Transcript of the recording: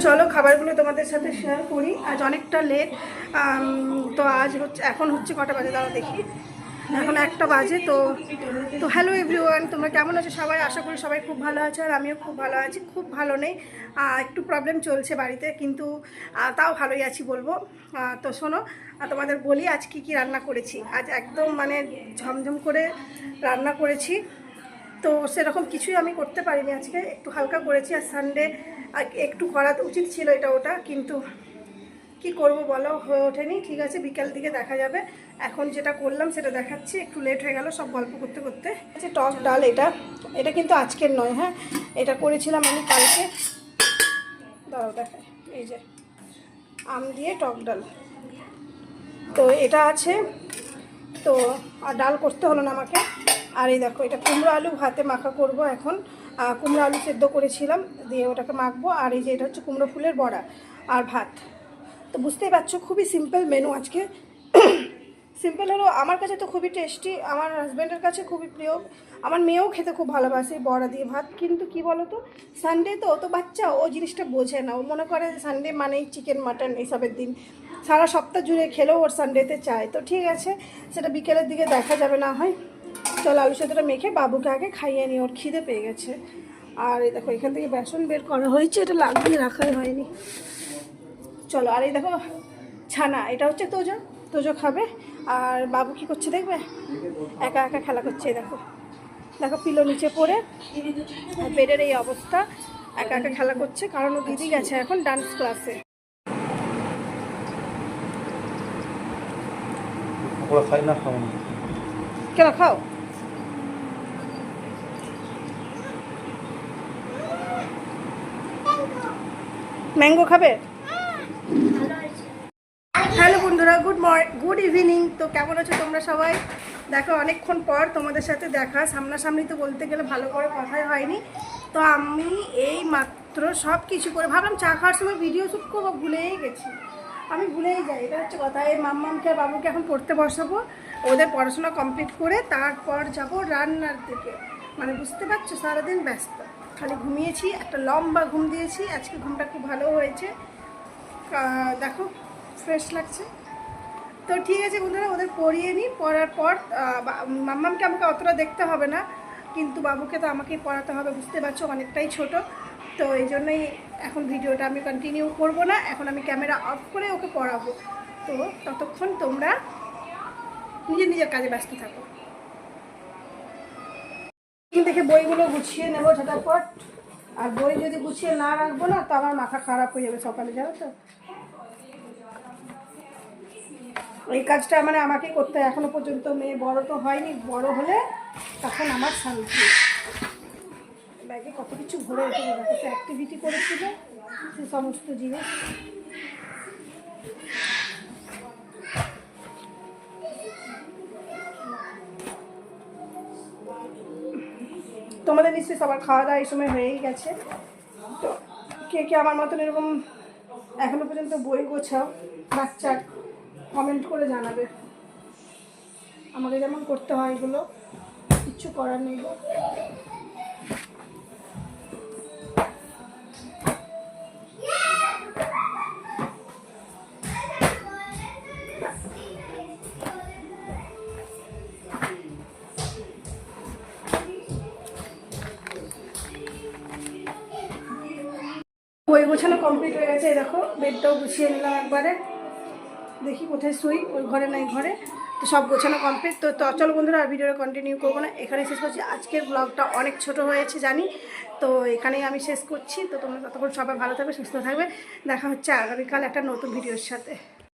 চলো খাবারগুলো তোমাদের সাথে শেয়ার করি। আজ অনেকটা লেট, তো আজ হচ্ছে এখন হচ্ছে কটা বাজে দাঁড়া দেখি, এখন 1টা বাজে। তো তো হ্যালো এভরিওয়ান, তোমরা কেমন আছো সবাই? আশা করি সবাই খুব ভালো আছে, আর আমিও খুব ভালো আছি। খুব ভালো নেই, একটু প্রবলেম চলছে বাড়িতে, কিন্তু তাও ভালোই আছি বলবো। তো শোনো, তোমাদের বলি আজ কী কী রান্না করেছি। আজ একদম মানে ঝমঝম করে রান্না করেছি। তো সেরকম কিছুই আমি করতে পারিনি আজকে, একটু হালকা করেছি। আর সানডে একটু করা উচিত ছিল এটা ওটা, কিন্তু কি করব বলো, হয়ে ওঠেনি। ঠিক আছে, বিকাল দিকে দেখা যাবে। এখন যেটা করলাম সেটা দেখাচ্ছি। একটু লেট হয়ে গেল সব গল্প করতে করতে। আচ্ছা, টক ডাল, এটা কিন্তু আজকের নয়, হ্যাঁ, এটা করেছিলাম আমি কালকে। দাঁড়াও দেখায়, এই যে আম দিয়ে টক ডাল, তো এটা আছে। তো আর ডাল করতে হলো না আমাকে। আর এই দেখো, এটা কুমড়ো আলু ভাতে মাখা করব এখন। কুমড়ো আলু সেদ্ধ করেছিলাম, দিয়ে ওটাকে মাখবো। আর এই যে এটা হচ্ছে কুমড়ো ফুলের বড়া আর ভাত। তো বুঝতেই পারছো, খুবই সিম্পল মেনু আজকে। সিম্পল হলো আমার কাছে তো খুবই টেস্টি, আমার হাজব্যান্ডের কাছে খুবই প্রিয়, আমার মেয়েও খেতে খুব ভালোবাসে বড়া দিয়ে ভাত। কিন্তু কি বলো তো, সানডে তো তো বাচ্চা ও জিনিসটা বোঝে না। ও মনে করে সানডে মানেই চিকেন মাটন এইসবের দিন, সারা সপ্তাহ জুড়ে খেলেও ওর সানডেতে চায়। তো ঠিক আছে, সেটা বিকেলের দিকে দেখা যাবে না হয়। চলো আলু সেদ্ধটা মেখে বাবুকে আগে খাইয়ে নিই, ওর খিদে পেয়ে গেছে। আর এই দেখো এখান থেকে বেসন বের করা হয়েছে, এটা লাগিয়ে রাখাই হয়নি। চলো, আর এই দেখো ছানা, এটা হচ্ছে তোজো, তোজো খাবে। আর বাবু কি করছে দেখবে, একা একা খেলা করছে। দেখো দেখো পিলো নিচে পড়ে, বেডের এই অবস্থা, একা একা খেলা করছে, কারণ ও দিদি গেছে এখন ডান্স ক্লাসে। কেন খাও, ম্যাঙ্গো খাবে? হ্যালো বন্ধুরা, গুড ইভিনিং। তো কেমন আছো তোমরা সবাই? দেখো অনেকক্ষণ পর তোমাদের সাথে দেখা, সামনাসামনি তো বলতে গেলে ভালো করে কথাই হয়নি। তো আমি এই মাত্র সব কিছু করে ভাবলাম চা খাওয়ার সময় ভিডিও শ্যুট করবো, ভুলেই গেছি। আমি ভুলেই যাই, এটা হচ্ছে কথা। এই মাম্মামকে আর বাবুকে এখন পড়তে বসাবো, ওদের পড়াশোনা কমপ্লিট করে তারপর যাব রান্নার দিকে। মানে বুঝতে পারছো, সারাদিন ব্যস্ত, খালি ঘুমিয়েছি, একটা লম্বা ঘুম দিয়েছি। আজকে ঘুমটা খুব ভালো হয়েছে, দেখো ফ্রেশ লাগছে। তো ঠিক আছে বন্ধুরা, ওদের পড়িয়ে নিই, পড়ার পর মাম্মামকে আমাকে অতটা দেখতে হবে না, কিন্তু বাবুকে তো আমাকেই পড়াতে হবে, বুঝতে পারছো অনেকটাই ছোট। তো এই জন্যই এখন ভিডিওটা আমি কন্টিনিউ করব না, এখন আমি ক্যামেরা অফ করে ওকে পড়াবো। তো ততক্ষণ তোমরা নিজের নিজের কাজে ব্যস্ত থাকো। দেখে বইগুলো গুছিয়ে নেবো ঝটাপট, আর বই যদি গুছিয়ে না রাখবো না তো আমার মাথা খারাপ হয়ে যাবে সকালে, জানো তো। এই কাজটা মানে আমাকেই করতে হয় এখনো পর্যন্ত। মেয়ে বড় তো হয়নি, বড় হলে তখন আমার শান্তি। ব্যাগে কত কিছু ভরে রেখে দেখো, অ্যাক্টিভিটি করেছিল সে সমস্ত জিনিস। তোমাদের নিশ্চয়ই সবার খাওয়া দাওয়া এই সময় হয়েই গেছে। তো কে কে আমার মতন এরকম এখনো পর্যন্ত বই গোছাও বাচ্চার, কমেন্ট করে জানাবে। আমাকে যেমন করতে হয় এগুলো, কিচ্ছু করার নেই। বই গোছানো কমপ্লিট হয়ে গেছে, দেখো বেডটাও গুছিয়ে নিলাম একবারে। দেখি কোথায় শুই, ওই ঘরে না এই ঘরে। তো সব গোছানো কমপ্লিট। তো চলো বন্ধুরা, আর ভিডিওটা কন্টিনিউ করবো না, এখানেই শেষ করছি। আজকের ব্লগটা অনেক ছোট হয়েছে জানি, তো এখানেই আমি শেষ করছি। তো তোমরা ততক্ষণ সবাই ভালো থাকবে, সুস্থ থাকবে। দেখা হচ্ছে আগামীকাল একটা নতুন ভিডিওর সাথে।